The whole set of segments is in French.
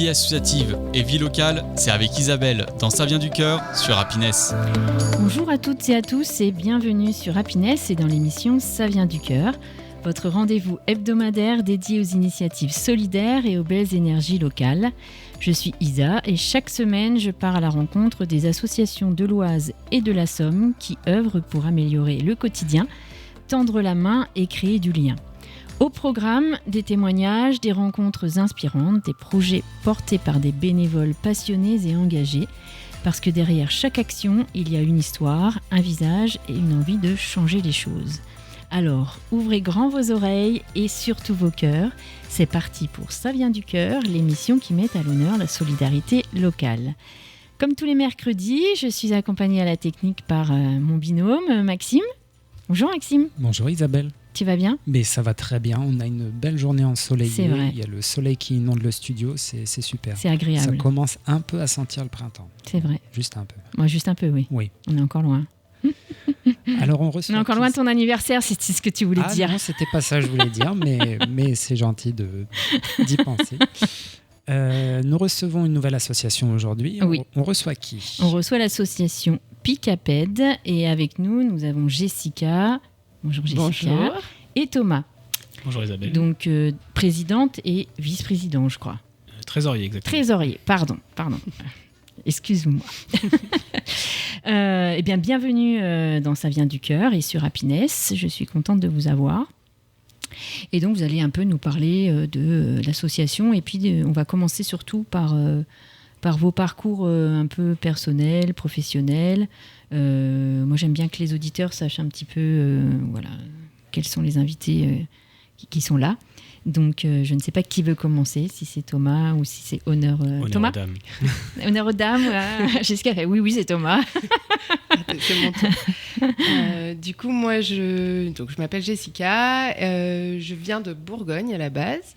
Vie associative et vie locale, c'est avec Isabelle dans Ça vient du cœur sur Happiness. Bonjour à toutes et à tous et bienvenue sur Happiness et dans l'émission Ça vient du cœur, votre rendez-vous hebdomadaire dédié aux initiatives solidaires et aux belles énergies locales. Je suis Isa et chaque semaine je pars à la rencontre des associations de l'Oise et de la Somme qui œuvrent pour améliorer le quotidien, tendre la main et créer du lien. Au programme, des témoignages, des rencontres inspirantes, des projets portés par des bénévoles passionnés et engagés, parce que derrière chaque action, il y a une histoire, un visage et une envie de changer les choses. Alors, ouvrez grand vos oreilles et surtout vos cœurs. C'est parti pour Ça vient du cœur, l'émission qui met à l'honneur la solidarité locale. Comme tous les mercredis, je suis accompagnée à la technique par mon binôme, Maxime. Bonjour Maxime. Bonjour Isabelle. Tu vas bien ? Mais ça va très bien, on a une belle journée ensoleillée, C'est vrai. Il y a le soleil qui inonde le studio, c'est super. C'est agréable. Ça commence un peu à sentir le printemps. C'est vrai. Juste un peu. Moi, juste un peu, oui. Oui. On est encore loin. Alors on On reçoit... est encore loin de ton anniversaire, c'est ce que tu voulais dire. Non, c'était pas ça que je voulais dire, mais c'est gentil d'y penser. Nous recevons une nouvelle association aujourd'hui. Oui. On reçoit qui ? On reçoit l'association Picaped et avec nous avons Jessica. Bonjour Jessica. Bonjour. Et Thomas. Bonjour Isabelle. Donc présidente et vice-président, je crois. Trésorier, exactement. Trésorier, pardon. Excuse-moi. Eh bien, bienvenue dans Ça vient du cœur et sur Happiness. Je suis contente de vous avoir. Et donc, vous allez un peu nous parler de l'association. Et puis, on va commencer surtout par vos parcours un peu personnels, professionnels. Moi, j'aime bien que les auditeurs sachent un petit peu quels sont les invités qui sont là. Donc, je ne sais pas qui veut commencer, si c'est Thomas ou si c'est Honneur Thomas. Aux dames. Honneur aux dames, voilà. Jessica fait oui, c'est Thomas. C'est mon tour. Du coup, moi, je m'appelle Jessica. Je viens de Bourgogne à la base.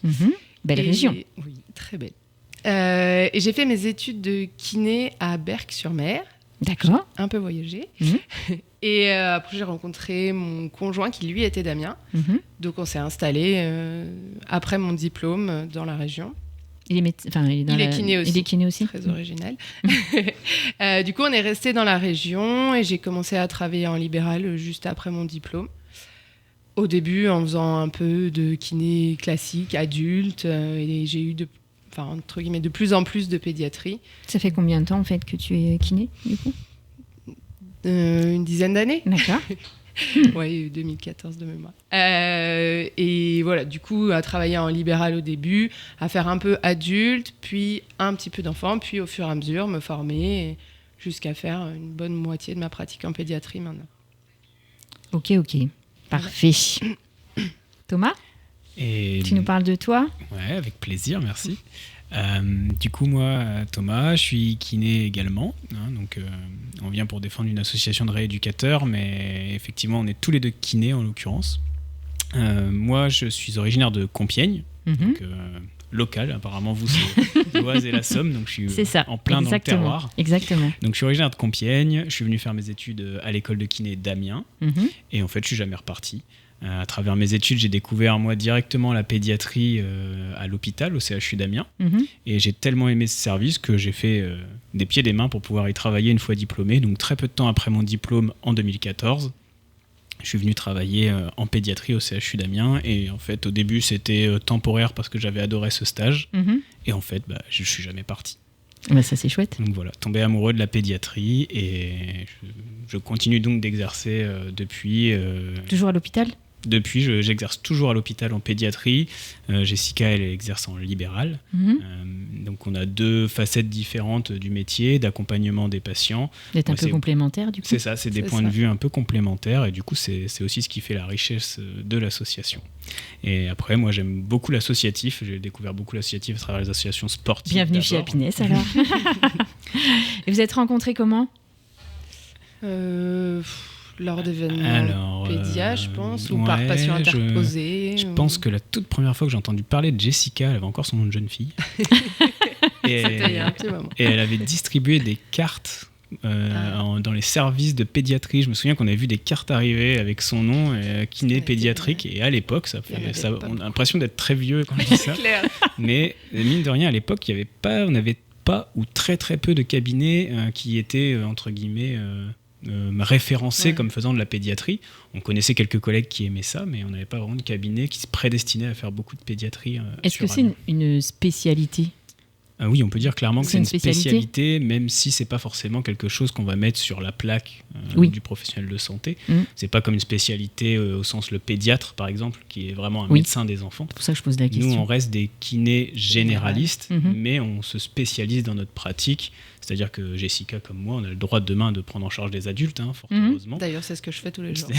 Belle région. Oui, très belle. Et j'ai fait mes études de kiné à Berck-sur-Mer. D'accord. Un peu voyagé. Et après, j'ai rencontré mon conjoint qui, lui, était d'Amiens. Donc, on s'est installé après mon diplôme dans la région. Il est kiné aussi. Il est kiné aussi. Très original. Du coup, on est resté dans la région et j'ai commencé à travailler en libéral juste après mon diplôme. Au début, en faisant un peu de kiné classique, adulte, et j'ai eu entre guillemets, de plus en plus de pédiatrie. Ça fait combien de temps en fait que tu es kiné du coup ? Une dizaine d'années. D'accord. Oui, 2014 de mémoire. Et voilà, du coup, à travailler en libéral au début, à faire un peu adulte, puis un petit peu d'enfant, puis au fur et à mesure me former jusqu'à faire une bonne moitié de ma pratique en pédiatrie maintenant. Ok. Parfait. Thomas ? Et... Tu nous parles de toi ? Ouais, avec plaisir, merci. Du coup, moi, Thomas, je suis kiné également. Donc, on vient pour défendre une association de rééducateurs, mais effectivement, on est tous les deux kinés en l'occurrence. Moi, je suis originaire de Compiègne, donc local. Apparemment, vous, c'est l'Oise et la Somme, donc je suis en plein dans le terroir. Exactement. Donc, je suis originaire de Compiègne. Je suis venu faire mes études à l'école de kiné d'Amiens. Et en fait, je suis jamais reparti. À travers mes études, j'ai découvert moi directement la pédiatrie à l'hôpital, au CHU d'Amiens. Et j'ai tellement aimé ce service que j'ai fait des pieds et des mains pour pouvoir y travailler une fois diplômé. Donc très peu de temps après mon diplôme, en 2014, je suis venu travailler en pédiatrie au CHU d'Amiens. Et en fait, au début, c'était temporaire parce que j'avais adoré ce stage. Et en fait, je ne suis jamais parti. Ça, c'est chouette. Donc voilà, tombé amoureux de la pédiatrie et je continue donc d'exercer depuis... Toujours à l'hôpital ? Depuis, j'exerce toujours à l'hôpital en pédiatrie. Jessica, elle exerce en libéral. Donc, on a deux facettes différentes du métier, d'accompagnement des patients. D'être un peu complémentaire, du coup. C'est ça, c'est des points de vue un peu complémentaires. Et du coup, c'est aussi ce qui fait la richesse de l'association. Et après, moi, j'aime beaucoup l'associatif. J'ai découvert beaucoup l'associatif à travers les associations sportives. Bienvenue chez Happiness, alors. Et vous êtes rencontrés comment ? Lors d'événements pédia, je pense, ou par passion interposée. Je pense que la toute première fois que j'ai entendu parler de Jessica, elle avait encore son nom de jeune fille. C'était il y a un petit moment. Et elle avait distribué des cartes dans les services de pédiatrie. Je me souviens qu'on avait vu des cartes arriver avec son nom, kiné pédiatrique, et à l'époque, on a l'impression d'être très vieux quand on dit ça. Mais mine de rien, à l'époque, on n'avait pas ou très très peu de cabinets qui étaient, entre guillemets, référencés comme faisant de la pédiatrie. On connaissait quelques collègues qui aimaient ça, mais on n'avait pas vraiment de cabinet qui se prédestinait à faire beaucoup de pédiatrie. Est-ce que c'est une spécialité ? Oui, on peut dire clairement que c'est une spécialité, même si c'est pas forcément quelque chose qu'on va mettre sur la plaque du professionnel de santé. C'est pas comme une spécialité au sens le pédiatre, par exemple, qui est vraiment un médecin des enfants. C'est pour ça que je pose la question. Nous, on reste des kinés généralistes, mais on se spécialise dans notre pratique. C'est-à-dire que Jessica, comme moi, on a le droit demain de prendre en charge des adultes, fort heureusement. D'ailleurs, c'est ce que je fais tous les jours.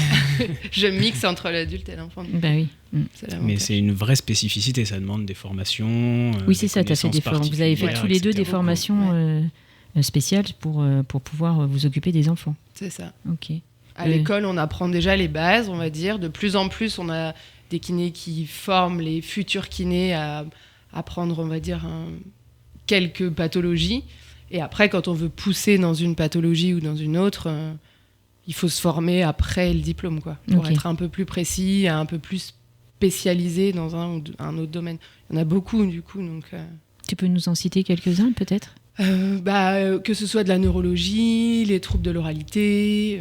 Je mixe entre l'adulte et l'enfant. Bah oui. Mais c'est une vraie spécificité, ça demande des formations. Oui, c'est ça, tu as fait vous avez fait tous les deux des formations spéciales pour pouvoir vous occuper des enfants. C'est ça. Ok. À l'école, on apprend déjà les bases, on va dire. De plus en plus, on a des kinés qui forment les futurs kinés à apprendre, on va dire, quelques pathologies. Et après, quand on veut pousser dans une pathologie ou dans une autre, il faut se former après le diplôme, quoi, pour être un peu plus précis, un peu plus spécialisé dans un ou un autre domaine. Il y en a beaucoup, du coup. Donc, tu peux nous en citer quelques-uns, peut-être ? Que ce soit de la neurologie, les troubles de l'oralité.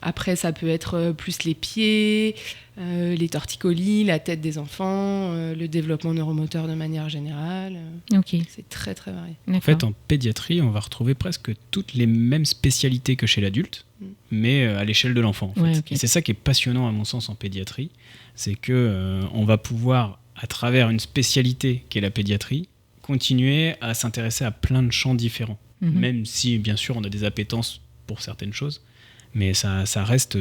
Après, ça peut être plus les pieds, les torticolis, la tête des enfants, le développement neuromoteur de manière générale. C'est très très varié. En fait, en pédiatrie, on va retrouver presque toutes les mêmes spécialités que chez l'adulte, mais à l'échelle de l'enfant. En fait. Et c'est ça qui est passionnant à mon sens en pédiatrie, c'est que on va pouvoir, à travers une spécialité qui est la pédiatrie, continuer à s'intéresser à plein de champs différents. Même si, bien sûr, on a des appétences pour certaines choses, mais ça reste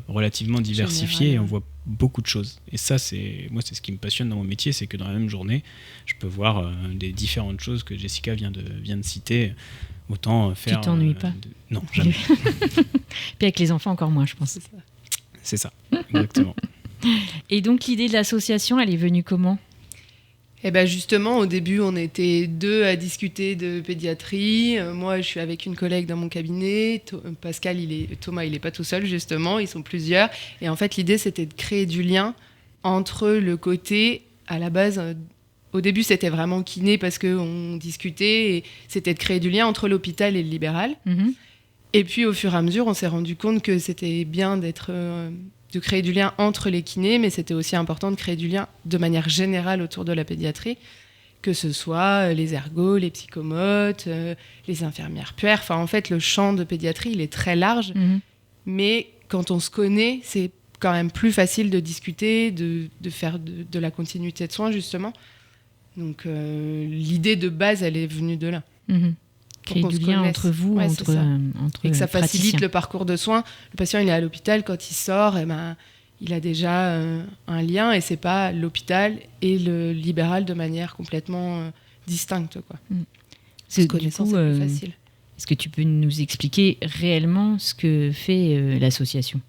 relativement diversifié et on voit beaucoup de choses. Et ça, c'est ce qui me passionne dans mon métier, c'est que dans la même journée, je peux voir des différentes choses que Jessica vient de citer. Autant faire... Tu t'ennuies pas ? Non, jamais. Puis avec les enfants, encore moins, je pense. C'est ça, exactement. Et donc, l'idée de l'association, elle est venue comment ? Eh ben justement, au début, on était 2 à discuter de pédiatrie. Moi, je suis avec une collègue dans mon cabinet. Thomas, il n'est pas tout seul, justement. Ils sont plusieurs. Et en fait, l'idée, c'était de créer du lien entre le côté, à la base, au début, c'était vraiment kiné parce qu'on discutait. Et c'était de créer du lien entre l'hôpital et le libéral. Et puis, au fur et à mesure, on s'est rendu compte que c'était bien de créer du lien entre les kinés, mais c'était aussi important de créer du lien de manière générale autour de la pédiatrie, que ce soit les ergots, les psychomotes, les infirmières puères. Enfin, en fait, le champ de pédiatrie, il est très large, mais quand on se connaît, c'est quand même plus facile de discuter, de faire de la continuité de soins, justement. Donc, l'idée de base, elle est venue de là. Créer du lien entre vous, entre et que ça facilite le parcours de soins. Le patient, il est à l'hôpital, quand il sort, il a déjà un lien, et c'est pas l'hôpital et le libéral de manière complètement distincte, quoi. C'est plus facile. Est-ce que tu peux nous expliquer réellement ce que fait l'association ?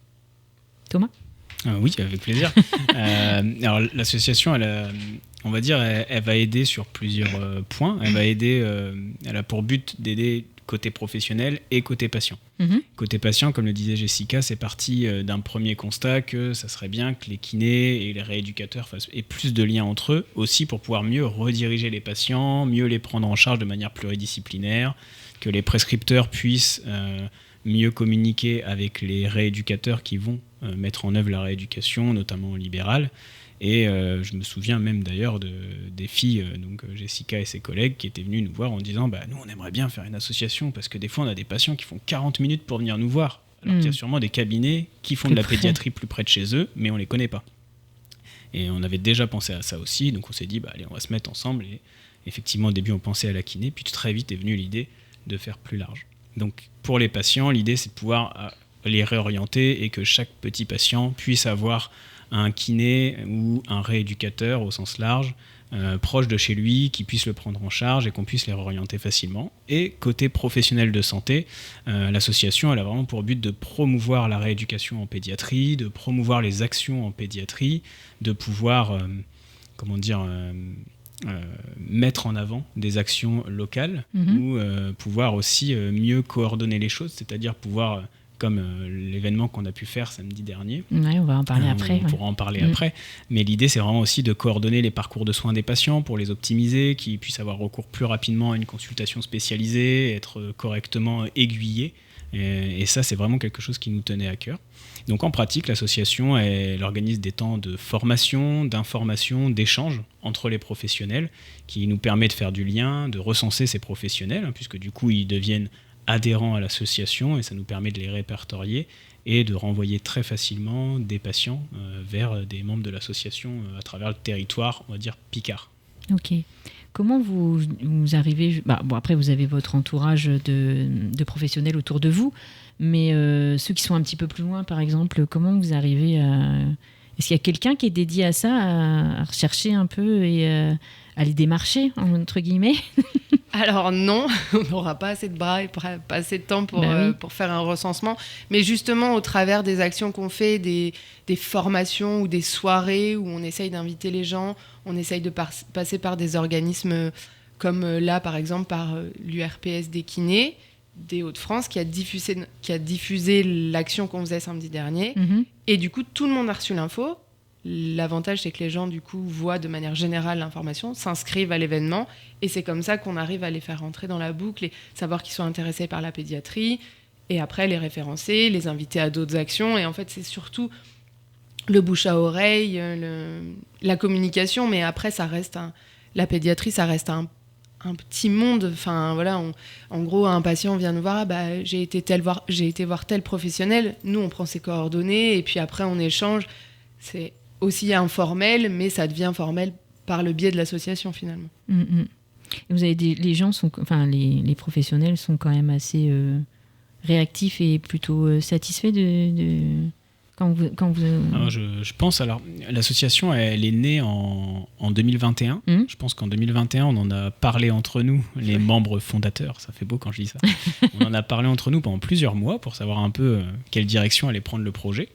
Thomas ? Oui, avec plaisir. Alors, l'association, on va dire, elle va aider sur plusieurs points. Elle va aider, elle a pour but d'aider côté professionnel et côté patient. Côté patient, comme le disait Jessica, c'est parti d'un premier constat que ça serait bien que les kinés et les rééducateurs aient plus de liens entre eux, aussi pour pouvoir mieux rediriger les patients, mieux les prendre en charge de manière pluridisciplinaire, que les prescripteurs puissent mieux communiquer avec les rééducateurs qui vont mettre en œuvre la rééducation, notamment en libéral. Et je me souviens même d'ailleurs des filles, donc Jessica et ses collègues, qui étaient venues nous voir en disant nous, on aimerait bien faire une association, parce que des fois, on a des patients qui font 40 minutes pour venir nous voir. Alors qu'il y a sûrement des cabinets qui font de la pédiatrie plus près de chez eux, mais on ne les connaît pas. Et on avait déjà pensé à ça aussi, donc on s'est dit, allez, on va se mettre ensemble. Et effectivement, au début, on pensait à la kiné, puis très vite est venue l'idée de faire plus large. Donc pour les patients, l'idée, c'est de pouvoir les réorienter et que chaque petit patient puisse avoir un kiné ou un rééducateur au sens large, proche de chez lui, qui puisse le prendre en charge et qu'on puisse les réorienter facilement. Et côté professionnel de santé, l'association, elle a vraiment pour but de promouvoir la rééducation en pédiatrie, de promouvoir les actions en pédiatrie, de pouvoir mettre en avant des actions locales ou pouvoir aussi mieux coordonner les choses, c'est-à-dire pouvoir, comme l'événement qu'on a pu faire samedi dernier. Ouais, on va en parler après. On pourra en parler après. Mais l'idée, c'est vraiment aussi de coordonner les parcours de soins des patients pour les optimiser, qu'ils puissent avoir recours plus rapidement à une consultation spécialisée, être correctement aiguillés. Et ça, c'est vraiment quelque chose qui nous tenait à cœur. Donc en pratique, l'association, elle organise des temps de formation, d'information, d'échange entre les professionnels qui nous permet de faire du lien, de recenser ces professionnels, puisque du coup, ils deviennent adhérents à l'association et ça nous permet de les répertorier et de renvoyer très facilement des patients vers des membres de l'association à travers le territoire, on va dire, picard. Ok. Comment vous arrivez... après, vous avez votre entourage de professionnels autour de vous, mais ceux qui sont un petit peu plus loin, par exemple, comment vous arrivez à... Est-ce qu'il y a quelqu'un qui est dédié à ça, à rechercher un peu et à les démarcher, entre guillemets? Alors non, on n'aura pas assez de bras et pas assez de temps pour faire un recensement. Mais justement, au travers des actions qu'on fait, des formations ou des soirées où on essaye d'inviter les gens, on essaye de passer par des organismes comme là, par exemple, par l'URPS des kinés des Hauts-de-France qui a diffusé l'action qu'on faisait samedi dernier. Et du coup, tout le monde a reçu l'info. L'avantage, c'est que les gens, du coup, voient de manière générale l'information, s'inscrivent à l'événement, et c'est comme ça qu'on arrive à les faire rentrer dans la boucle et savoir qu'ils sont intéressés par la pédiatrie, et après les référencer, les inviter à d'autres actions. Et en fait, c'est surtout le bouche à oreille, la communication, mais après, la pédiatrie, ça reste un petit monde. Enfin, voilà, en gros, un patient vient nous voir, j'ai été voir tel professionnel, nous, on prend ses coordonnées, et puis après, on échange. C'est aussi informel, mais ça devient formel par le biais de l'association finalement. Et vous avez les professionnels sont quand même assez réactifs et plutôt satisfaits de quand vous... Alors, je pense, l'association, elle est née en 2021. Je pense qu'en 2021, on en a parlé entre nous, les membres fondateurs, ça fait beau quand je dis ça. On en a parlé entre nous pendant plusieurs mois pour savoir un peu quelle direction allait prendre le projet.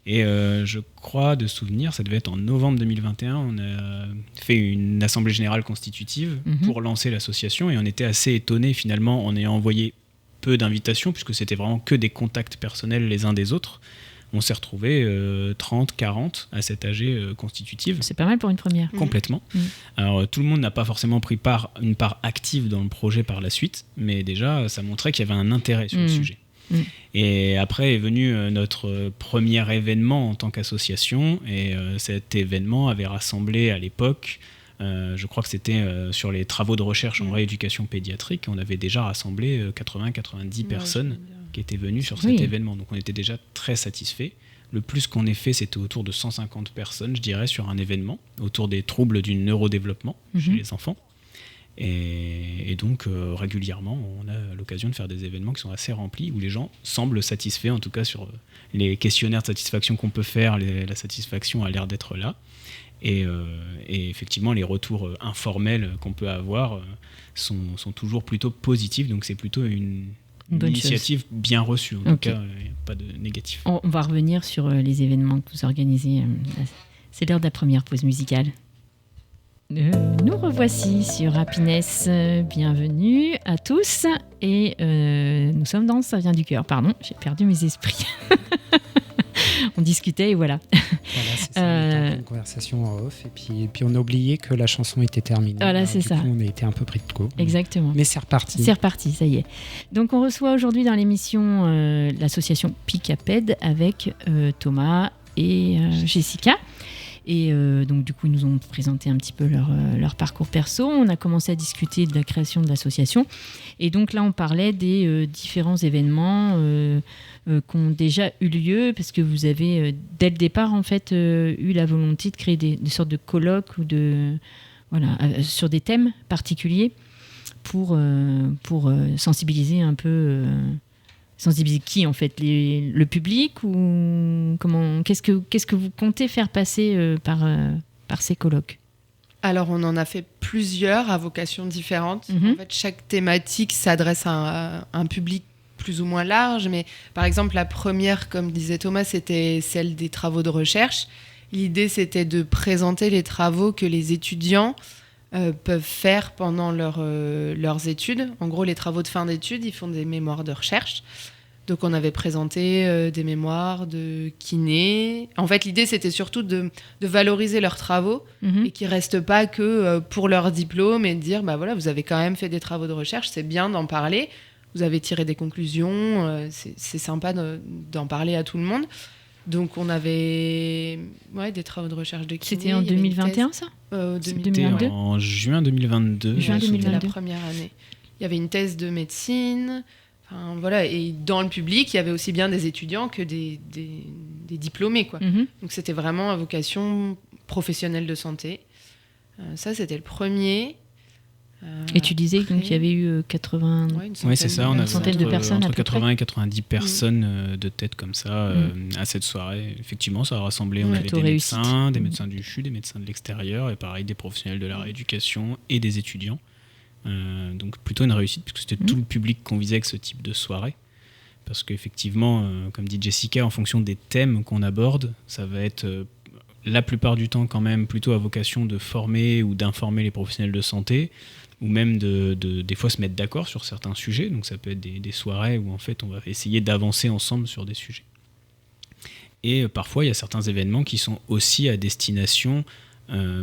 Et je crois de souvenir, ça devait être en novembre 2021, on a fait une assemblée générale constitutive pour lancer l'association et on était assez étonnés finalement en ayant envoyé peu d'invitations puisque c'était vraiment que des contacts personnels les uns des autres. On s'est retrouvés 30, 40 à cette AG constitutive. C'est pas mal pour une première. Complètement. Alors tout le monde n'a pas forcément pris une part active dans le projet par la suite, mais déjà ça montrait qu'il y avait un intérêt sur le sujet. Et après est venu notre premier événement en tant qu'association et cet événement avait rassemblé à l'époque, je crois que c'était sur les travaux de recherche en rééducation pédiatrique, on avait déjà rassemblé 80-90 personnes qui étaient venues sur cet événement, donc on était déjà très satisfaits. Le plus qu'on ait fait, c'était autour de 150 personnes, je dirais, sur un événement autour des troubles du neurodéveloppement chez les enfants. Et donc régulièrement on a l'occasion de faire des événements qui sont assez remplis où les gens semblent satisfaits, en tout cas sur les questionnaires de satisfaction qu'on peut faire, la satisfaction a l'air d'être là et effectivement les retours informels qu'on peut avoir sont toujours plutôt positifs, donc c'est plutôt une initiative bien reçue en tout cas, pas de négatif. On va revenir sur les événements que vous organisez. C'est l'heure de la première pause musicale. Nous revoici sur Happiness, bienvenue à tous et nous sommes dans Ça vient du cœur, pardon, j'ai perdu mes esprits. On discutait et voilà. Voilà, c'est ça, on était en une conversation en off et puis on a oublié que la chanson était terminée. Voilà, alors, c'est ça. Du coup, on a été un peu pris de court. Exactement. Mais c'est reparti. C'est reparti, ça y est. Donc on reçoit aujourd'hui dans l'émission l'association PICAPED avec Thomas et Jessica. Et donc du coup, ils nous ont présenté un petit peu leur parcours perso. On a commencé à discuter de la création de l'association. Et donc là, on parlait des différents événements qui ont déjà eu lieu, parce que vous avez, dès le départ, en fait, eu la volonté de créer des sortes de colloques ou sur des thèmes particuliers pour sensibiliser un peu... sensibiliser qui, en fait, le public, ou qu'est-ce que vous comptez faire passer par ces colloques? Alors, on en a fait plusieurs à vocations différentes. En fait, chaque thématique s'adresse à un public plus ou moins large, mais par exemple, la première, comme disait Thomas, c'était celle des travaux de recherche. L'idée, c'était de présenter les travaux que les étudiants peuvent faire pendant leurs études. En gros, les travaux de fin d'études, ils font des mémoires de recherche. Donc, on avait présenté des mémoires de kiné. En fait, l'idée, c'était surtout de valoriser leurs travaux et qu'ils ne restent pas que pour leur diplôme et de dire, bah voilà, vous avez quand même fait des travaux de recherche, c'est bien d'en parler. Vous avez tiré des conclusions, c'est sympa d'en parler à tout le monde. Donc, on avait des travaux de recherche de kiné. C'était en 2021, ça 2022 en juin 2022. C'était la première année. Il y avait une thèse de médecine. Enfin, voilà. Et dans le public, il y avait aussi bien des étudiants que des diplômés, quoi. Donc, c'était vraiment à vocation professionnelle de santé. Ça, c'était le premier. Et tu disais qu'il y avait eu 80... Oui, c'est ça, on avait centaine de personnes entre 80 et 90 personnes de tête comme ça à cette soirée. Effectivement, ça a rassemblé, on avait des médecins du CHU, des médecins de l'extérieur et pareil, des professionnels de la rééducation et des étudiants. Donc plutôt une réussite puisque c'était tout le public qu'on visait avec ce type de soirée. Parce qu'effectivement, comme dit Jessica, en fonction des thèmes qu'on aborde, ça va être la plupart du temps quand même plutôt à vocation de former ou d'informer les professionnels de santé, ou même des fois se mettre d'accord sur certains sujets. Donc ça peut être des soirées où en fait on va essayer d'avancer ensemble sur des sujets. Et parfois il y a certains événements qui sont aussi à destination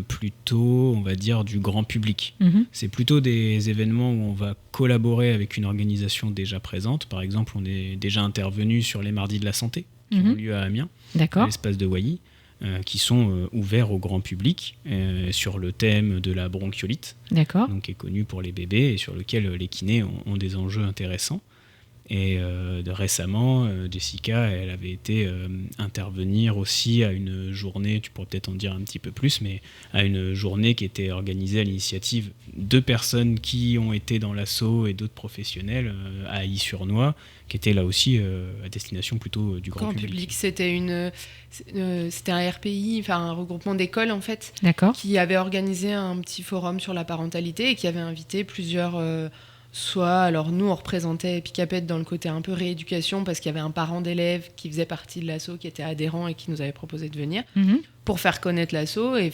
plutôt, on va dire, du grand public. C'est plutôt des événements où on va collaborer avec une organisation déjà présente. Par exemple, on est déjà intervenu sur les Mardis de la Santé qui ont lieu à Amiens, à l'espace de Wailly. Qui sont ouverts au grand public sur le thème de la bronchiolite, donc qui est connu pour les bébés et sur lequel les kinés ont des enjeux intéressants. Et récemment, Jessica, elle avait été intervenir aussi à une journée, tu pourrais peut-être en dire un petit peu plus, mais à une journée qui était organisée à l'initiative de personnes qui ont été dans l'assaut et d'autres professionnels à Ailly-sur-Noix, qui était là aussi à destination plutôt du grand public. C'était un RPI, enfin un regroupement d'écoles en fait, qui avait organisé un petit forum sur la parentalité et qui avait invité plusieurs... alors nous on représentait Epicaped dans le côté un peu rééducation parce qu'il y avait un parent d'élève qui faisait partie de l'asso, qui était adhérent et qui nous avait proposé de venir pour faire connaître l'asso et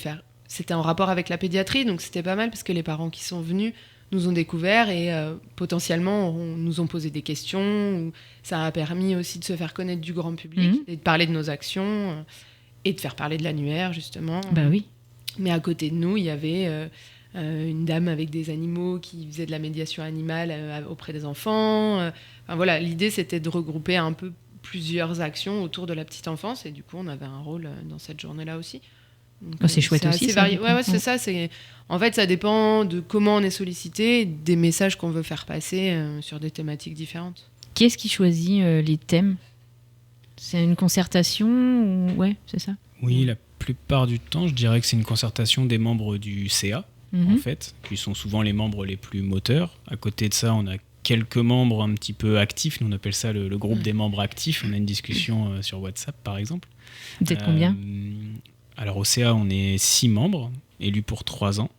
c'était en rapport avec la pédiatrie, donc c'était pas mal parce que les parents qui sont venus nous ont découvert et potentiellement nous ont posé des questions. Ça a permis aussi de se faire connaître du grand public et de parler de nos actions et de faire parler de l'annuaire justement. Bah oui. Mais à côté de nous il y avait une dame avec des animaux qui faisait de la médiation animale auprès des enfants. Enfin, voilà, l'idée, c'était de regrouper un peu plusieurs actions autour de la petite enfance. Et du coup, on avait un rôle dans cette journée-là aussi. Donc, c'est chouette aussi. Ça. Ouais, c'est ça. En fait, ça dépend de comment on est sollicité, des messages qu'on veut faire passer sur des thématiques différentes. Qui est-ce qui choisit les thèmes ? C'est une concertation ou... Ouais, c'est ça ? Oui, la plupart du temps, je dirais que c'est une concertation des membres du CA. En fait, qui sont souvent les membres les plus moteurs. À côté de ça, on a quelques membres un petit peu actifs. Nous, on appelle ça le groupe des membres actifs. On a une discussion sur WhatsApp, par exemple. Vous êtes combien ? Alors, au CA, on est 6 membres, élus pour 3 ans.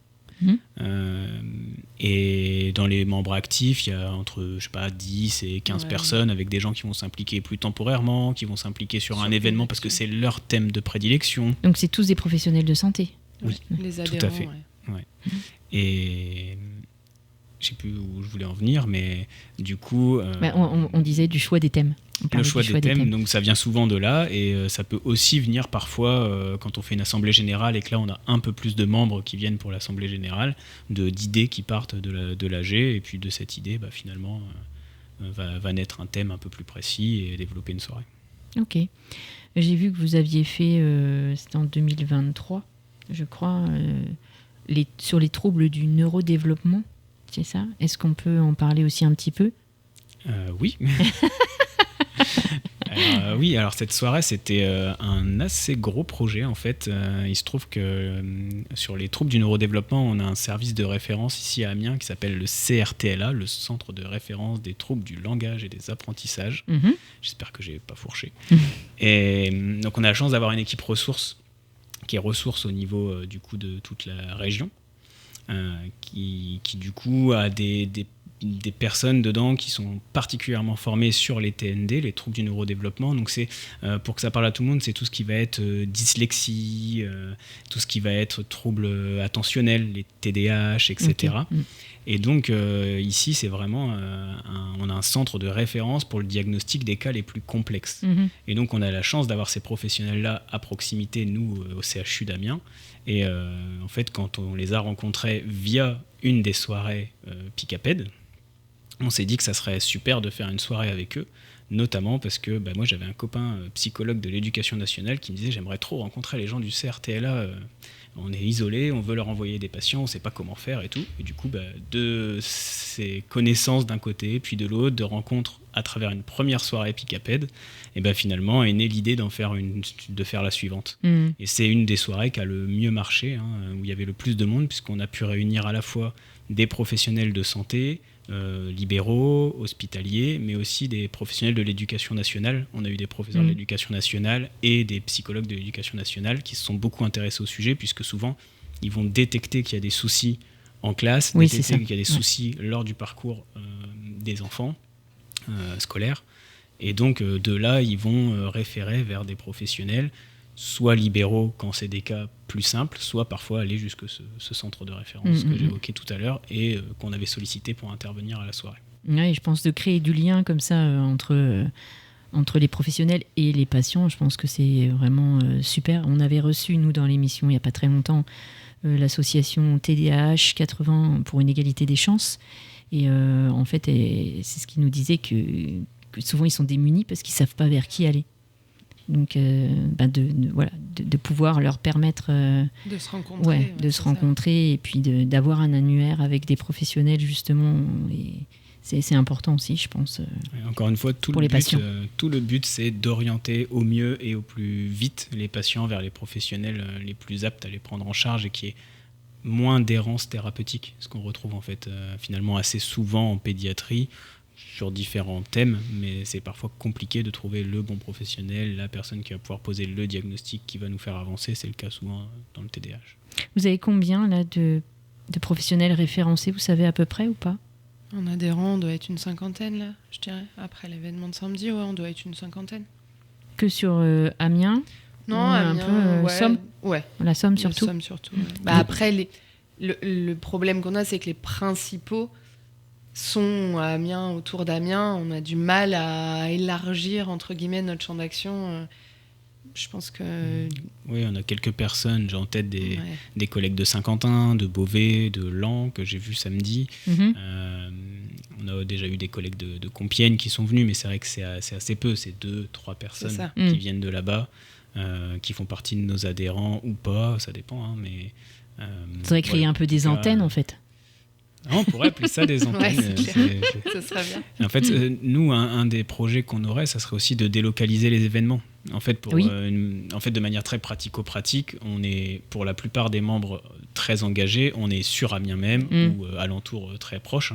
Et dans les membres actifs, il y a entre 10 et 15 personnes, avec des gens qui vont s'impliquer plus temporairement, qui vont s'impliquer sur un événement parce que c'est leur thème de prédilection. Donc, c'est tous des professionnels de santé ? Oui, les adhérents, tout à fait. Ouais. Et je sais plus où je voulais en venir, mais du coup... on disait du choix des thèmes. Le choix des thèmes, donc ça vient souvent de là, et ça peut aussi venir parfois, quand on fait une assemblée générale, et que là on a un peu plus de membres qui viennent pour l'assemblée générale, d'idées qui partent de l'AG, et puis de cette idée, finalement, va naître un thème un peu plus précis et développer une soirée. Ok. J'ai vu que vous aviez fait, c'était en 2023, je crois... sur les troubles du neurodéveloppement, c'est ça ? Est-ce qu'on peut en parler aussi un petit peu ? Oui. Alors cette soirée, c'était un assez gros projet en fait. Il se trouve que sur les troubles du neurodéveloppement, on a un service de référence ici à Amiens qui s'appelle le CRTLA, le Centre de référence des troubles du langage et des apprentissages. J'espère que j'ai pas fourché. Et donc on a la chance d'avoir une équipe ressources qui est ressource au niveau du coup de toute la région, qui du coup a des des personnes dedans qui sont particulièrement formées sur les TND, les troubles du neurodéveloppement. Donc c'est, pour que ça parle à tout le monde, c'est tout ce qui va être dyslexie, tout ce qui va être troubles attentionnels, les TDAH, etc. Okay. Et donc ici, c'est vraiment on a un centre de référence pour le diagnostic des cas les plus complexes. Et donc on a la chance d'avoir ces professionnels-là à proximité, nous, au CHU d'Amiens. Et en fait, quand on les a rencontrés via une des soirées Picaped, on s'est dit que ça serait super de faire une soirée avec eux, notamment parce que moi j'avais un copain psychologue de l'éducation nationale qui me disait j'aimerais trop rencontrer les gens du CRTLA, on est isolés, on veut leur envoyer des patients, on ne sait pas comment faire et tout. Et du coup, de ces connaissances d'un côté, puis de l'autre, de rencontres à travers une première soirée Picaped, et finalement est née l'idée de faire la suivante. Et c'est une des soirées qui a le mieux marché, où il y avait le plus de monde, puisqu'on a pu réunir à la fois des professionnels de santé, libéraux, hospitaliers, mais aussi des professionnels de l'éducation nationale. On a eu des professeurs de l'éducation nationale et des psychologues de l'éducation nationale qui se sont beaucoup intéressés au sujet, puisque souvent, ils vont détecter qu'il y a des soucis en classe, détecter qu'il y a des soucis lors du parcours des enfants scolaires. Et donc, de là, ils vont référer vers des professionnels, soit libéraux quand c'est des cas plus simples, soit parfois aller jusque ce centre de référence que j'évoquais tout à l'heure et qu'on avait sollicité pour intervenir à la soirée. Oui, je pense de créer du lien comme ça entre les professionnels et les patients, je pense que c'est vraiment super. On avait reçu, nous, dans l'émission, il n'y a pas très longtemps, l'association TDAH 80 pour une égalité des chances. Et en fait, c'est ce qui nous disait que souvent, ils sont démunis parce qu'ils ne savent pas vers qui aller. Donc, de pouvoir leur permettre de se rencontrer, se rencontrer et puis d'avoir un annuaire avec des professionnels justement. Et c'est important aussi, je pense. Encore une fois, tout le but, c'est d'orienter au mieux et au plus vite les patients vers les professionnels les plus aptes à les prendre en charge et qui est moins d'errance thérapeutique, ce qu'on retrouve en fait finalement assez souvent en pédiatrie, sur différents thèmes, mais c'est parfois compliqué de trouver le bon professionnel, la personne qui va pouvoir poser le diagnostic qui va nous faire avancer. C'est le cas souvent dans le TDAH. Vous avez combien là, de professionnels référencés, vous savez à peu près ou pas ? En adhérents, on doit être une 50aine, là, je dirais. Après l'événement de samedi, on doit être une 50aine. Que sur Amiens ? Non, Amiens, un peu Somme ? Ouais. La Somme surtout. La Somme surtout, ouais. Après, le problème qu'on a, c'est que les principaux sont à Amiens, autour d'Amiens. On a du mal à élargir, entre guillemets, notre champ d'action. Je pense que... Oui, on a quelques personnes. J'ai en tête des collègues de Saint-Quentin, de Beauvais, de Laon, que j'ai vu samedi. On a déjà eu des collègues de Compiègne qui sont venus, mais c'est vrai que c'est assez peu. C'est 2-3 personnes qui viennent de là-bas, qui font partie de nos adhérents ou pas, ça dépend. Mais, il faudrait créer un peu des antennes, en fait. On pourrait appeler ça des antennes. Ça serait bien. En fait, nous, un des projets qu'on aurait, ça serait aussi de délocaliser les événements. En fait, de manière très pratico-pratique, on est, pour la plupart des membres très engagés, on est sur Amiens même ou alentour très proche,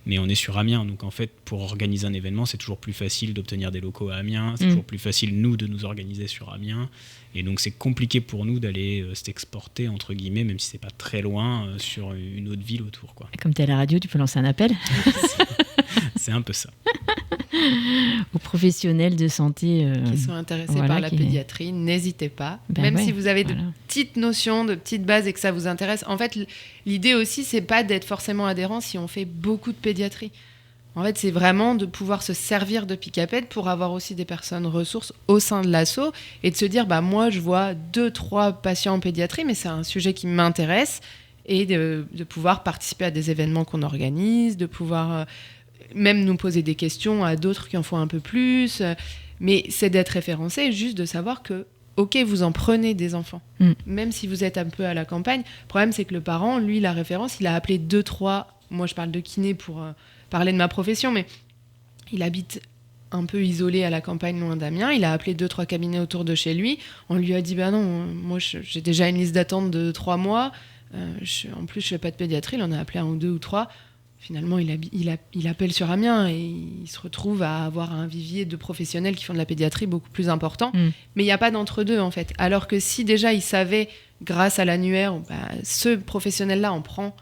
mais on est sur Amiens. Donc en fait, pour organiser un événement, c'est toujours plus facile d'obtenir des locaux à Amiens, c'est toujours plus facile, nous, de nous organiser sur Amiens. Et donc c'est compliqué pour nous d'aller s'exporter, entre guillemets, même si c'est pas très loin, sur une autre ville autour, quoi. Comme tu es à la radio, tu peux lancer un appel. C'est un peu ça. Aux professionnels de santé qui sont intéressés par la pédiatrie, n'hésitez pas. Même si vous avez de petites notions, de petites bases et que ça vous intéresse. En fait, l'idée aussi, c'est pas d'être forcément adhérent si on fait beaucoup de pédiatrie. En fait, c'est vraiment de pouvoir se servir de Picaped pour avoir aussi des personnes ressources au sein de l'asso et de se dire, moi, je vois 2-3 patients en pédiatrie, mais c'est un sujet qui m'intéresse, et de pouvoir participer à des événements qu'on organise, de pouvoir même nous poser des questions à d'autres qui en font un peu plus. Mais c'est d'être référencé, juste de savoir que, ok, vous en prenez des enfants, même si vous êtes un peu à la campagne. Le problème, c'est que le parent, lui, la référence, il a appelé 2-3... Moi, je parle de kiné pour parler de ma profession, mais il habite un peu isolé à la campagne, loin d'Amiens. Il a appelé 2-3 cabinets autour de chez lui. On lui a dit, non, moi, j'ai déjà une liste d'attente de 3 mois. En plus, je fais pas de pédiatrie. Il en a appelé 1 ou 2 ou 3. Finalement, il appelle sur Amiens et il se retrouve à avoir un vivier de professionnels qui font de la pédiatrie beaucoup plus important. Mais il n'y a pas d'entre-deux, en fait. Alors que si déjà il savait, grâce à l'annuaire, ce professionnel-là en prend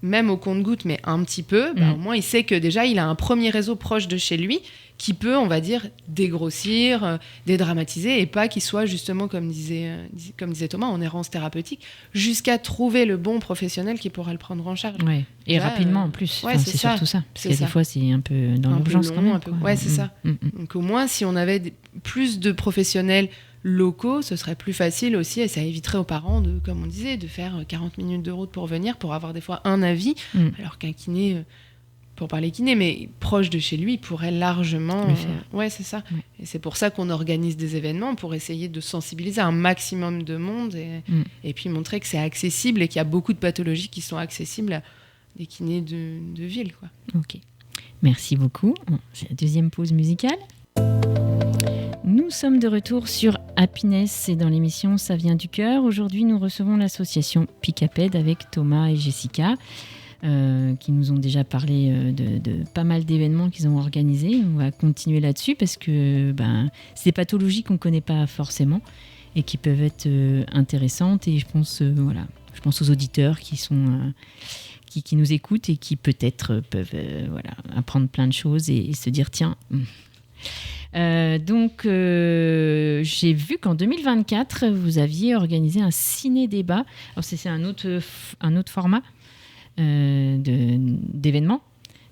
même au compte-gouttes, mais un petit peu, au moins il sait que déjà il a un premier réseau proche de chez lui qui peut, on va dire, dégrossir, dédramatiser, et pas qu'il soit justement, comme disait Thomas, en errance thérapeutique, jusqu'à trouver le bon professionnel qui pourra le prendre en charge. Ouais. Et là, rapidement en plus. ouais, c'est ça. surtout ça. Parce C'est que ça. des fois, c'est un peu dans l'urgence quand même. Ouais, c'est ça. Donc au moins, si on avait plus de professionnels locaux, ce serait plus facile aussi, et ça éviterait aux parents de, comme on disait, de faire 40 minutes de route pour venir, pour avoir des fois un avis, alors qu'un kiné, pour parler kiné, mais proche de chez lui, pourrait largement... Le faire. Ouais, c'est ça. Ouais. Et c'est pour ça qu'on organise des événements, pour essayer de sensibiliser un maximum de monde, et puis montrer que c'est accessible, et qu'il y a beaucoup de pathologies qui sont accessibles à des kinés de ville, quoi. Ok. Merci beaucoup. C'est la deuxième pause musicale. Nous sommes de retour sur Happiness et dans l'émission Ça vient du cœur. Aujourd'hui, nous recevons l'association Picaped avec Thomas et Jessica qui nous ont déjà parlé de pas mal d'événements qu'ils ont organisés. On va continuer là-dessus parce que c'est des pathologies qu'on ne connaît pas forcément et qui peuvent être intéressantes. Et je pense aux auditeurs qui nous écoutent et qui peut-être peuvent apprendre plein de choses et se dire tiens... Donc, j'ai vu qu'en 2024, vous aviez organisé un ciné-débat. Alors, c'est un autre format d'événement,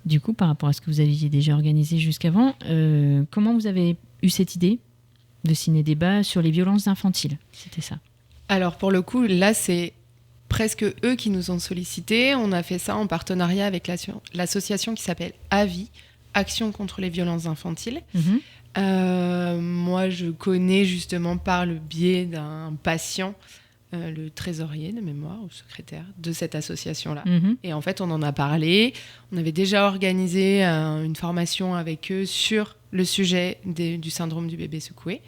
du coup, par rapport à ce que vous aviez déjà organisé jusqu'avant. Comment vous avez eu cette idée de ciné-débat sur les violences infantiles? C'était ça. Alors, pour le coup, là, c'est presque eux qui nous ont sollicités. On a fait ça en partenariat avec l'association qui s'appelle AVI, Action contre les violences infantiles. Moi, je connais justement par le biais d'un patient le trésorier de mémoire ou secrétaire de cette association-là. Et en fait, on en a parlé. On avait déjà organisé une formation avec eux sur le sujet du syndrome du bébé secoué.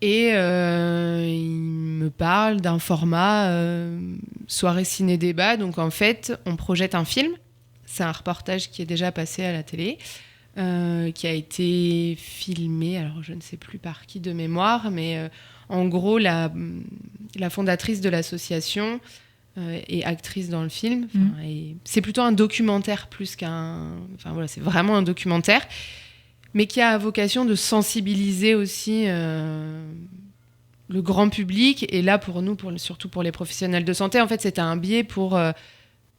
Et il me parle d'un format soirée ciné-débat. Donc en fait, on projette un film. C'est un reportage qui est déjà passé à la télé. Qui a été filmé, alors je ne sais plus par qui de mémoire, mais en gros, la fondatrice de l'association est actrice dans le film. Et c'est plutôt un documentaire plus qu'un... Enfin voilà, c'est vraiment un documentaire, mais qui a vocation de sensibiliser aussi le grand public. Et là, pour nous, surtout pour les professionnels de santé, en fait, c'était un biais pour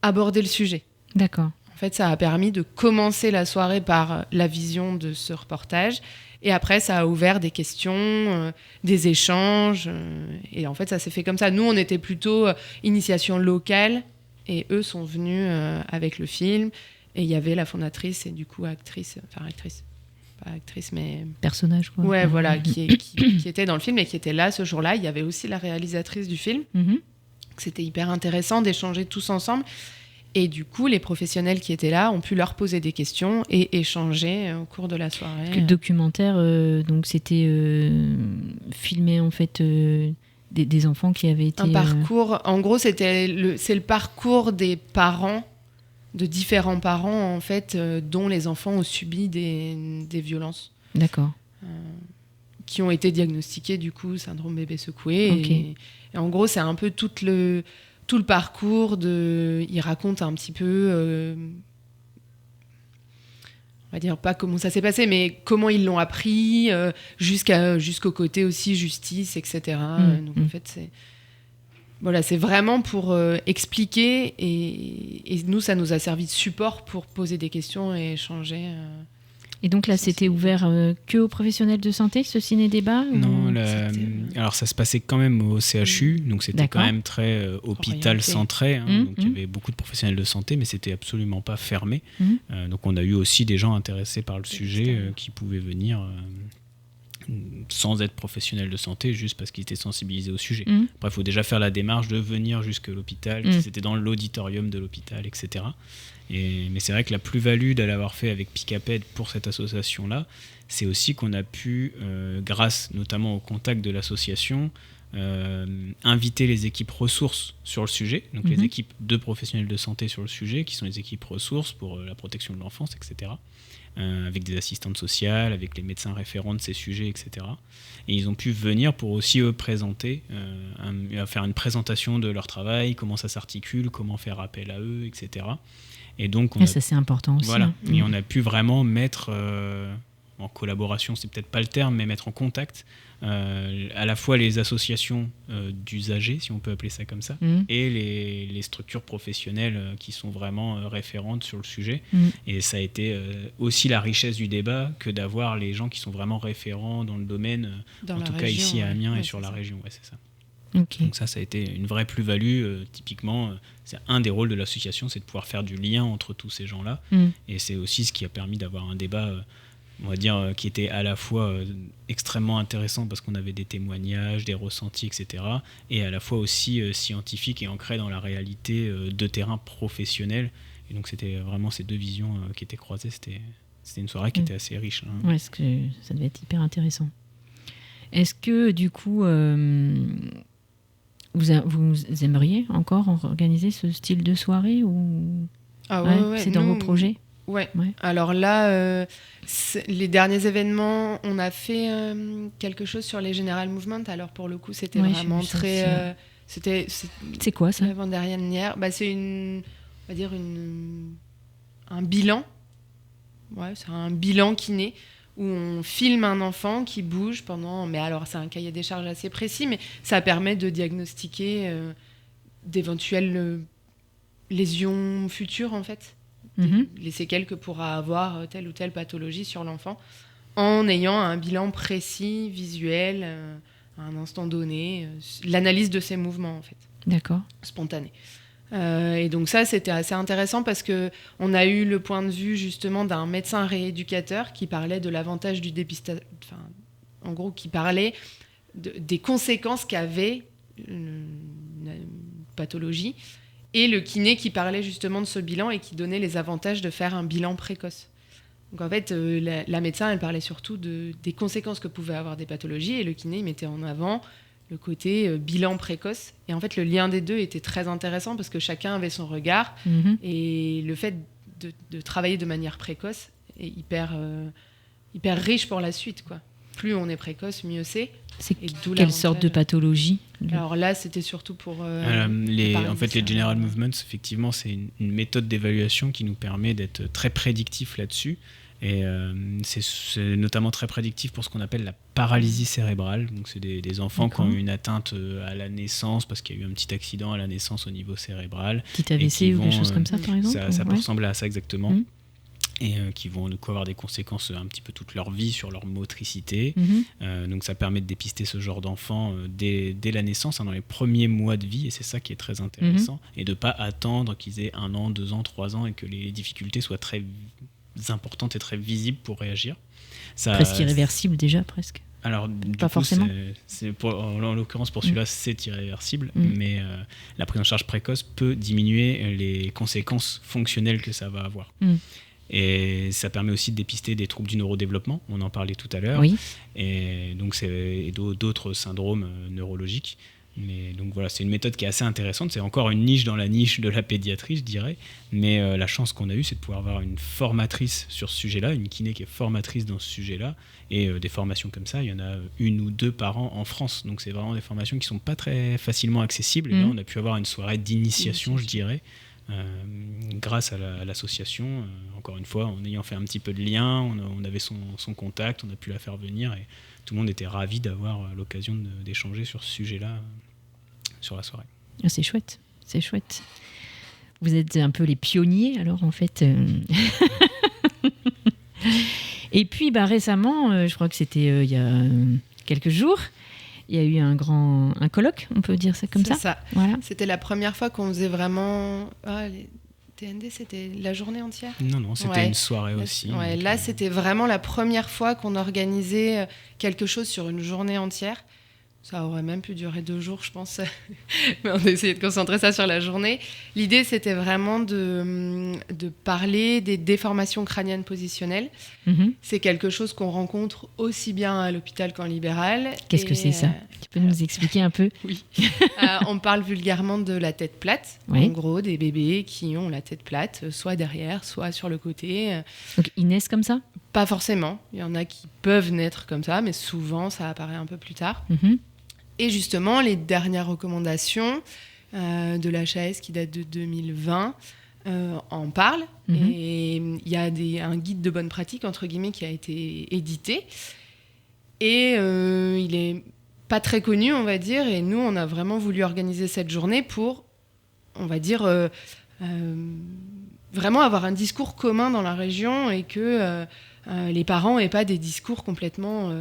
aborder le sujet. D'accord. En fait, ça a permis de commencer la soirée par la vision de ce reportage. Et après, ça a ouvert des questions, des échanges. Et en fait, ça s'est fait comme ça. Nous, on était plutôt initiation locale. Et eux sont venus avec le film. Et il y avait la fondatrice et du coup actrice. Pas actrice, mais... Personnage, quoi. Ouais, voilà, qui était dans le film et qui était là ce jour-là. Il y avait aussi la réalisatrice du film. C'était hyper intéressant d'échanger tous ensemble. Et du coup, les professionnels qui étaient là ont pu leur poser des questions et échanger au cours de la soirée. Le documentaire, donc c'était filmé en fait des enfants qui avaient été... Un parcours, en gros, c'est le parcours des parents, de différents parents en fait, dont les enfants ont subi des violences. D'accord. Qui ont été diagnostiqués du coup, syndrome bébé secoué. Okay. Et en gros, c'est un peu tout le parcours il raconte un petit peu, on va dire pas comment ça s'est passé, mais comment ils l'ont appris, jusqu'au côté aussi justice, etc. Donc en fait, c'est vraiment pour expliquer et nous, ça nous a servi de support pour poser des questions et échanger. Et donc là, c'était ouvert que aux professionnels de santé, ce ciné-débat? Non, alors ça se passait quand même au CHU, donc c'était quand même très hôpital centré. Donc il y avait beaucoup de professionnels de santé, mais c'était absolument pas fermé. Donc on a eu aussi des gens intéressés par le sujet qui pouvaient venir sans être professionnels de santé, juste parce qu'ils étaient sensibilisés au sujet. Après, il faut déjà faire la démarche de venir jusqu'à l'hôpital, si c'était dans l'auditorium de l'hôpital, etc. Mais c'est vrai que la plus-value de l'avoir fait avec Picaped pour cette association-là, c'est aussi qu'on a pu, grâce notamment au contact de l'association, inviter les équipes ressources sur le sujet, donc les équipes de professionnels de santé sur le sujet, qui sont les équipes ressources pour la protection de l'enfance, etc., avec des assistantes sociales, avec les médecins référents de ces sujets, etc. Et ils ont pu venir pour aussi eux présenter, faire une présentation de leur travail, comment ça s'articule, comment faire appel à eux, etc. Et donc ça c'est important aussi. Voilà, et on a pu vraiment mettre en collaboration, c'est peut-être pas le terme, mais mettre en contact à la fois les associations d'usagers, si on peut appeler ça comme ça, et les structures professionnelles qui sont vraiment référentes sur le sujet. Et ça a été aussi la richesse du débat que d'avoir les gens qui sont vraiment référents dans le domaine, en tout cas ici à Amiens et sur la région. Ouais, c'est ça. Okay. Donc ça a été une vraie plus-value. Typiquement, c'est un des rôles de l'association, c'est de pouvoir faire du lien entre tous ces gens-là. Et c'est aussi ce qui a permis d'avoir un débat on va dire, qui était à la fois extrêmement intéressant parce qu'on avait des témoignages, des ressentis, etc. Et à la fois aussi scientifique et ancré dans la réalité de terrain professionnel. Et donc c'était vraiment ces deux visions qui étaient croisées. C'était une soirée qui était assez riche. Hein. Ouais, ça devait être hyper intéressant. Est-ce que du coup, vous aimeriez encore organiser ce style de soirée ou... c'est dans vos projets? Ouais. Alors là, les derniers événements, on a fait quelque chose sur les General Movement. Alors pour le coup, c'était vraiment très... c'est quoi ça? L'avant-dernière. C'est on va dire un bilan. Ouais, c'est un bilan kiné où on filme un enfant qui bouge pendant... Mais alors, c'est un cahier des charges assez précis, mais ça permet de diagnostiquer d'éventuelles lésions futures, en fait. Les séquelles que pourra avoir telle ou telle pathologie sur l'enfant, en ayant un bilan précis, visuel, à un instant donné, l'analyse de ses mouvements, en fait. D'accord. Spontanés. Et donc ça, c'était assez intéressant parce qu'on a eu le point de vue justement d'un médecin rééducateur qui parlait de l'avantage du dépistage, en gros, qui parlait des conséquences qu'avait une pathologie, et le kiné qui parlait justement de ce bilan et qui donnait les avantages de faire un bilan précoce. Donc en fait, la médecin, elle parlait surtout des conséquences que pouvaient avoir des pathologies, et le kiné, il mettait en avant le côté bilan précoce. Et en fait, le lien des deux était très intéressant parce que chacun avait son regard, et le fait de travailler de manière précoce est hyper riche pour la suite, quoi. Plus on est précoce, mieux c'est. C'est quelle sorte de pathologie? Alors là, c'était surtout pour... en fait, les General Movements, effectivement, c'est une méthode d'évaluation qui nous permet d'être très prédictif là-dessus. Et c'est notamment très prédictif pour ce qu'on appelle la paralysie cérébrale. Donc, c'est des enfants qui ont eu une atteinte à la naissance parce qu'il y a eu un petit accident à la naissance au niveau cérébral. Petit AVC ou des choses comme ça, par exemple? Ça peut ressembler à ça exactement. Et qui vont du coup avoir des conséquences un petit peu toute leur vie sur leur motricité. Donc ça permet de dépister ce genre d'enfants dès la naissance, dans les premiers mois de vie, et c'est ça qui est très intéressant, et de ne pas attendre qu'ils aient 1 an, 2 ans, 3 ans, et que les difficultés soient très importantes et très visibles pour réagir. Presque irréversible déjà, presque. Alors, pas forcément. En l'occurrence, pour celui-là, c'est irréversible, mais la prise en charge précoce peut diminuer les conséquences fonctionnelles que ça va avoir. Et ça permet aussi de dépister des troubles du neurodéveloppement, on en parlait tout à l'heure, et donc d'autres syndromes neurologiques. Mais donc voilà, c'est une méthode qui est assez intéressante. C'est encore une niche dans la niche de la pédiatrie, je dirais. Mais la chance qu'on a eue, c'est de pouvoir avoir une formatrice sur ce sujet-là, une kiné qui est formatrice dans ce sujet-là. Et des formations comme ça, il y en a 1 ou 2 par an en France. Donc c'est vraiment des formations qui ne sont pas très facilement accessibles. Et là, on a pu avoir une soirée d'initiation, je dirais, grâce à l'association. Encore une fois, en ayant fait un petit peu de lien, on avait son contact, on a pu la faire venir. Et tout le monde était ravi d'avoir l'occasion d'échanger sur ce sujet-là sur la soirée. Ah, c'est chouette, c'est chouette. Vous êtes un peu les pionniers, alors, en fait. Et puis, récemment, je crois que c'était il y a quelques jours, il y a eu un colloque, on peut dire ça comme ça. C'est ça. Voilà. C'était la première fois qu'on faisait vraiment... les TND, c'était la journée entière? Non, c'était une soirée aussi. Là, c'était vraiment la première fois qu'on organisait quelque chose sur une journée entière, Ça aurait même pu durer 2 jours, je pense. Mais on a essayé de concentrer ça sur la journée. L'idée, c'était vraiment de parler des déformations crâniennes positionnelles. C'est quelque chose qu'on rencontre aussi bien à l'hôpital qu'en libéral. Qu'est-ce que c'est ça ? Tu peux nous expliquer un peu ? Oui. On parle vulgairement de la tête plate. Oui. En gros, des bébés qui ont la tête plate, soit derrière, soit sur le côté. Donc, ils naissent comme ça ? Pas forcément. Il y en a qui peuvent naître comme ça, mais souvent, ça apparaît un peu plus tard. Et justement, les dernières recommandations de l'HAS qui date de 2020 en parlent. Et il y a un guide de bonne pratique, entre guillemets, qui a été édité. Et il est pas très connu, on va dire. Et nous, on a vraiment voulu organiser cette journée pour, on va dire, vraiment avoir un discours commun dans la région et que... les parents n'aient pas des discours complètement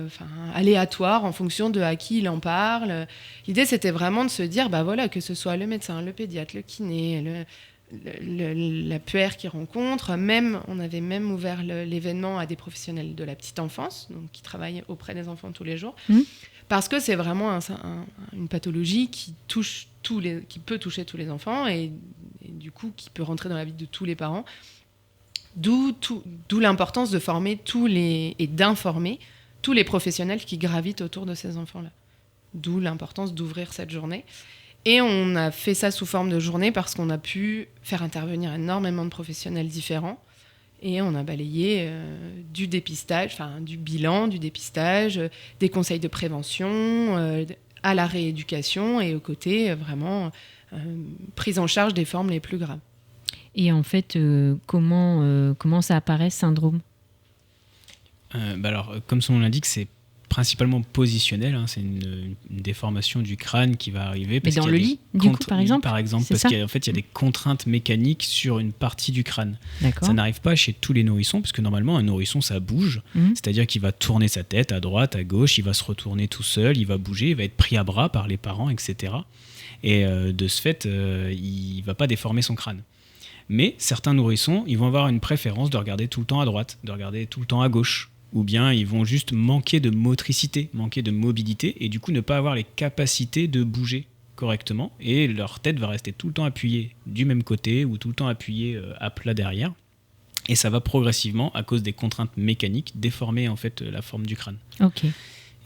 aléatoires en fonction de à qui il en parle. L'idée, c'était vraiment de se dire, voilà, que ce soit le médecin, le pédiatre, le kiné, la puère qui rencontre. On avait même ouvert l'événement à des professionnels de la petite enfance, donc qui travaillent auprès des enfants tous les jours, parce que c'est vraiment une pathologie qui peut toucher tous les enfants et du coup qui peut rentrer dans la vie de tous les parents. D'où l'importance de former et d'informer tous les professionnels qui gravitent autour de ces enfants-là. D'où l'importance d'ouvrir cette journée. Et on a fait ça sous forme de journée parce qu'on a pu faire intervenir énormément de professionnels différents. Et on a balayé du dépistage, du bilan, du dépistage, des conseils de prévention, à la rééducation et au côté vraiment prise en charge des formes les plus graves. Et en fait, comment ça apparaît, ce syndrome ? Alors, comme son nom l'indique, c'est principalement positionnel. C'est une déformation du crâne qui va arriver. Mais dans le lit, du coup, par exemple ? Par exemple, parce qu'il y a des contraintes mécaniques sur une partie du crâne. D'accord. Ça n'arrive pas chez tous les nourrissons, parce que normalement, un nourrisson, ça bouge. C'est-à-dire qu'il va tourner sa tête à droite, à gauche, il va se retourner tout seul, il va bouger, il va être pris à bras par les parents, etc. Et de ce fait, il ne va pas déformer son crâne. Mais certains nourrissons, ils vont avoir une préférence de regarder tout le temps à droite, de regarder tout le temps à gauche. Ou bien ils vont juste manquer de motricité, manquer de mobilité, et du coup ne pas avoir les capacités de bouger correctement. Et leur tête va rester tout le temps appuyée du même côté, ou tout le temps appuyée à plat derrière. Et ça va progressivement, à cause des contraintes mécaniques, déformer en fait la forme du crâne. Ok.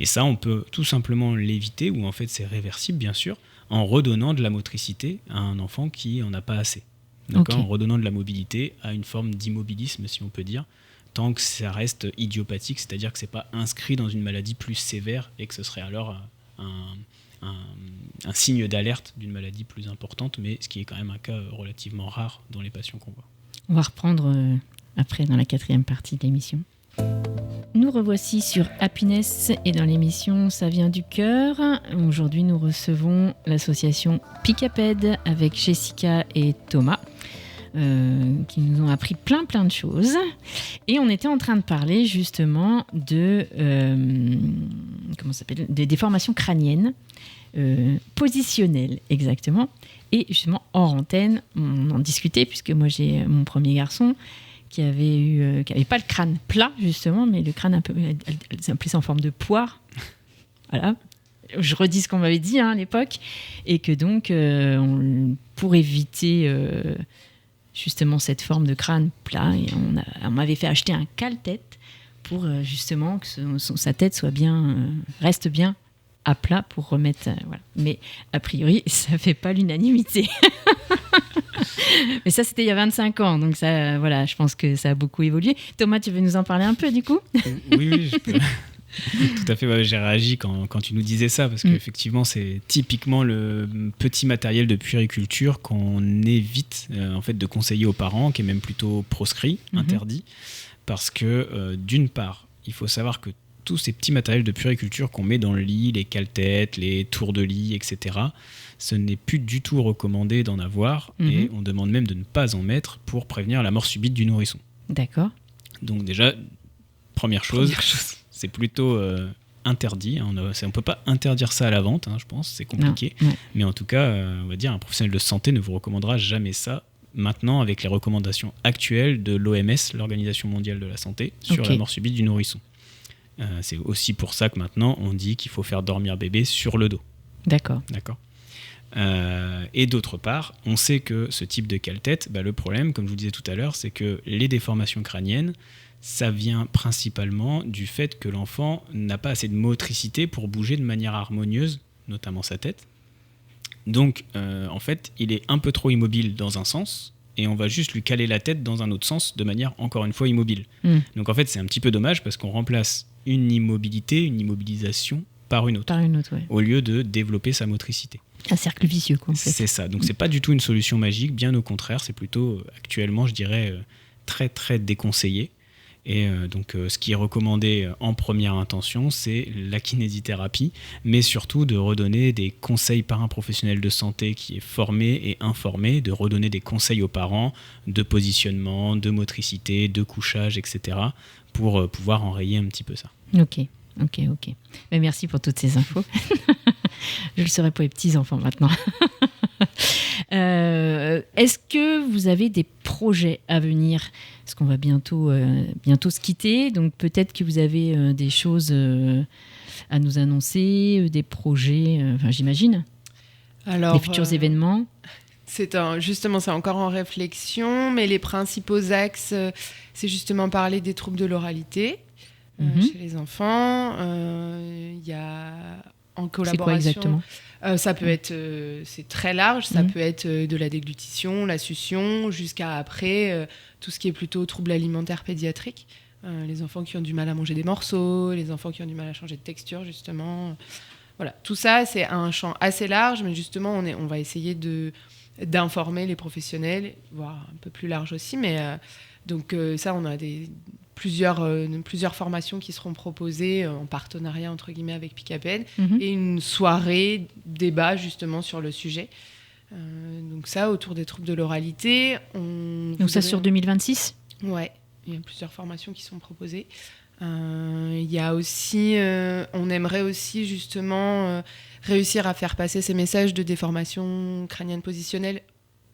Et ça, on peut tout simplement l'éviter, ou en fait c'est réversible bien sûr, en redonnant de la motricité à un enfant qui en a pas assez. D'accord, en redonnant de la mobilité à une forme d'immobilisme, si on peut dire, tant que ça reste idiopathique, c'est-à-dire que ce n'est pas inscrit dans une maladie plus sévère et que ce serait alors un signe d'alerte d'une maladie plus importante, mais ce qui est quand même un cas relativement rare dans les patients qu'on voit. On va reprendre après dans la 4e partie de l'émission. Nous revoici sur Happiness et dans l'émission Ça vient du cœur. Aujourd'hui, nous recevons l'association Picaped avec Jessica et Thomas qui nous ont appris plein de choses. Et on était en train de parler justement de des déformations crâniennes positionnelles, exactement. Et justement, hors antenne, on en discutait puisque moi j'ai mon premier garçon qui avait pas le crâne plat justement, mais le crâne un peu, elle appelait ça en forme de poire. Voilà. Je redis ce qu'on m'avait dit à l'époque, et que donc pour éviter justement cette forme de crâne plat, et on m'avait fait acheter un cale-tête pour justement que sa tête reste bien à plat pour remettre. Voilà. Mais a priori, ça fait pas l'unanimité. Mais ça, c'était il y a 25 ans, donc ça, voilà, je pense que ça a beaucoup évolué. Thomas, tu veux nous en parler un peu, du coup ? Oui, je peux. Tout à fait, ouais, j'ai réagi quand tu nous disais ça, parce qu'effectivement, c'est typiquement le petit matériel de puériculture qu'on évite en fait, de conseiller aux parents, qui est même plutôt proscrit, interdit, parce que d'une part, il faut savoir que tous ces petits matériels de puériculture qu'on met dans le lit, les cale-têtes, les tours de lit, etc., ce n'est plus du tout recommandé d'en avoir, et on demande même de ne pas en mettre pour prévenir la mort subite du nourrisson. D'accord. Donc déjà, première chose, c'est plutôt interdit. On ne peut pas interdire ça à la vente, je pense, c'est compliqué. Non. Mais en tout cas, on va dire, un professionnel de santé ne vous recommandera jamais ça. Maintenant, avec les recommandations actuelles de l'OMS, l'Organisation mondiale de la santé, sur la mort subite du nourrisson. C'est aussi pour ça que maintenant, on dit qu'il faut faire dormir bébé sur le dos. D'accord. Et d'autre part, on sait que ce type de cale-tête, le problème, comme je vous disais tout à l'heure, c'est que les déformations crâniennes, ça vient principalement du fait que l'enfant n'a pas assez de motricité pour bouger de manière harmonieuse, notamment sa tête. Donc, en fait, il est un peu trop immobile dans un sens, et on va juste lui caler la tête dans un autre sens, de manière, encore une fois, immobile. Donc, en fait, c'est un petit peu dommage, parce qu'on remplace une immobilisation par une autre, ouais. au lieu de développer sa motricité. Un cercle vicieux, quoi. En fait. C'est ça. Donc, c'est pas du tout une solution magique, bien au contraire, c'est plutôt, actuellement, je dirais, très, très déconseillé. Et donc, ce qui est recommandé en première intention, c'est la kinésithérapie, mais surtout de redonner des conseils par un professionnel de santé qui est formé et informé, de redonner des conseils aux parents de positionnement, de motricité, de couchage, etc., pour pouvoir enrayer un petit peu ça. Ok. Mais merci pour toutes ces infos. Je le saurai pour les petits-enfants maintenant. Est-ce que vous avez des projets à venir ? Parce qu'on va bientôt se quitter, donc peut-être que vous avez des choses à nous annoncer, des projets, j'imagine. Alors, les futurs événements. Justement, c'est encore en réflexion, mais les principaux axes, c'est justement parler des troubles de l'oralité chez les enfants. Il y a en collaboration. C'est quoi exactement ? Ça peut être, c'est très large, ça peut être de la déglutition, la succion, jusqu'à après tout ce qui est plutôt troubles alimentaires pédiatriques. Les enfants qui ont du mal à manger des morceaux, les enfants qui ont du mal à changer de texture, justement. Voilà, tout ça, c'est un champ assez large, mais justement, on va essayer d'informer les professionnels, voire un peu plus large aussi. Mais donc ça, on a plusieurs formations qui seront proposées en partenariat entre guillemets avec Picaped et une soirée débat justement sur le sujet. Donc ça, autour des troubles de l'oralité. Donc ça sur 2026 ? Ouais, il y a plusieurs formations qui sont proposées. Il y a aussi, on aimerait aussi justement réussir à faire passer ces messages de déformation crânienne positionnelle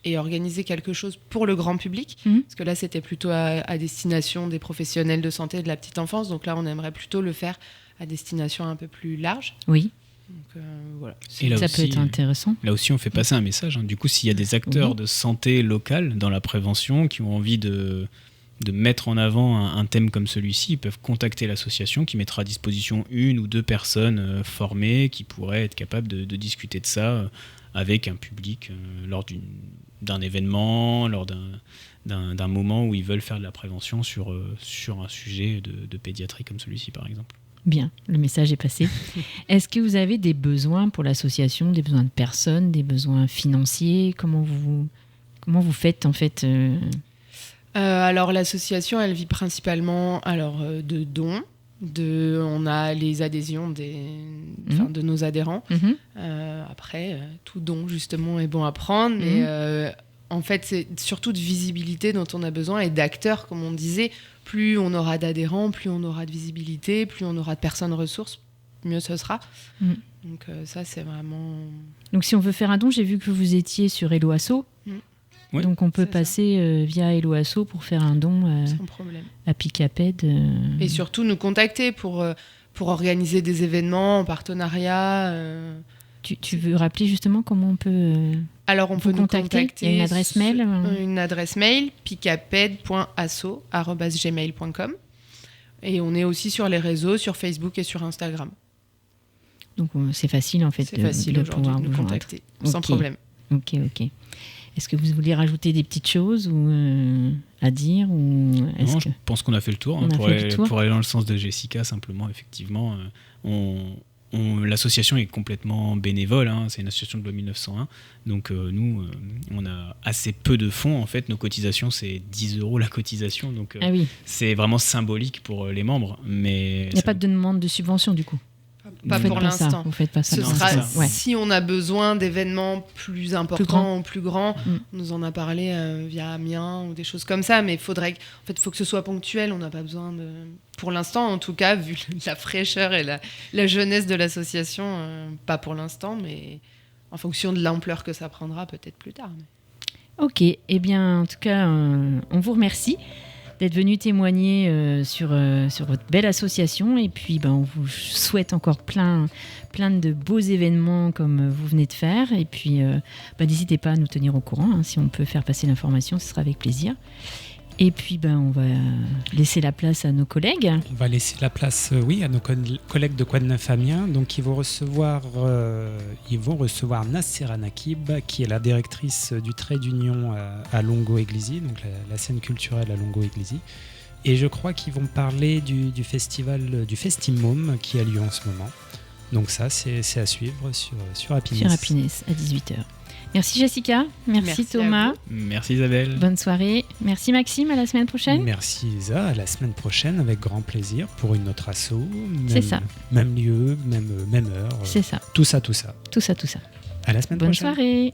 et organiser quelque chose pour le grand public, parce que là c'était plutôt à destination des professionnels de santé et de la petite enfance, donc là on aimerait plutôt le faire à destination un peu plus large. Oui. Donc, voilà. Et là ça aussi, peut être intéressant. Là aussi on fait passer un message, Du coup, s'il y a des acteurs de santé locale dans la prévention qui ont envie de mettre en avant un thème comme celui-ci, ils peuvent contacter l'association qui mettra à disposition 1 ou 2 personnes formées qui pourraient être capables de discuter de ça avec un public lors d'un événement, lors d'un moment où ils veulent faire de la prévention sur un sujet de pédiatrie comme celui-ci, par exemple. Bien, le message est passé. Est-ce que vous avez des besoins pour l'association, des besoins de personnes, des besoins financiers ? Comment vous faites en fait Alors l'association, elle vit principalement de dons. On a les adhésions de nos adhérents. Après, tout don justement est bon à prendre, mais en fait c'est surtout de visibilité dont on a besoin et d'acteurs, comme on disait. Plus on aura d'adhérents, plus on aura de visibilité, plus on aura de personnes ressources, mieux ce sera. Donc ça c'est vraiment... Donc si on veut faire un don, j'ai vu que vous étiez sur Hello Asso. Oui, donc on peut passer via Hello Asso pour faire un don sans problème. À Picaped. Et surtout nous contacter pour organiser des événements en partenariat. Tu veux rappeler justement comment on peut Alors on peut nous contacter. Il y a une adresse mail Une adresse mail, picaped.asso@gmail.com. Et on est aussi sur les réseaux, sur Facebook et sur Instagram. Donc c'est facile en fait de pouvoir nous contacter, sans problème. Ok. Est-ce que vous voulez rajouter des petites choses à dire je pense qu'on a fait le tour. Pour aller dans le sens de Jessica, simplement, effectivement, l'association est complètement bénévole. C'est une association de loi 1901. Donc nous, on a assez peu de fonds. En fait, nos cotisations, c'est 10 € la cotisation. Donc c'est vraiment symbolique pour les membres. Mais il n'y a pas de demande de subvention du coup. Pas pour l'instant. Vous faites pas ça. Ce sera si on a besoin d'événements plus importants ou plus grands. On nous en a parlé via Amiens ou des choses comme ça, mais faut que ce soit ponctuel. On n'a pas besoin de. Pour l'instant, en tout cas, vu la fraîcheur et la jeunesse de l'association, pas pour l'instant, mais en fonction de l'ampleur que ça prendra, peut-être plus tard. Ok. Eh bien, en tout cas, on vous remercie. d'être venu témoigner sur votre belle association. Et puis, on vous souhaite encore plein de beaux événements comme vous venez de faire. Et puis, n'hésitez pas à nous tenir au courant. Hein, si on peut faire passer l'information, ce sera avec plaisir. Et puis, on va laisser la place à nos collègues. On va laisser la place, à nos collègues de Quoi de Neuf Amiens. Donc, ils vont recevoir Nassera Nakib, qui est la directrice du trait d'union à Longo-Église, donc la scène culturelle à Longo-Église. Et je crois qu'ils vont parler du festival du Festimum qui a lieu en ce moment. Donc ça, c'est à suivre sur Happiness. Sur Happiness, à 18h. Merci Jessica, merci Thomas. Merci Isabelle. Bonne soirée. Merci Maxime, à la semaine prochaine. Merci Isa, à la semaine prochaine avec grand plaisir pour une autre asso. C'est ça. Même lieu, même heure. C'est ça. Tout ça. Tout ça. À la semaine prochaine. Bonne soirée.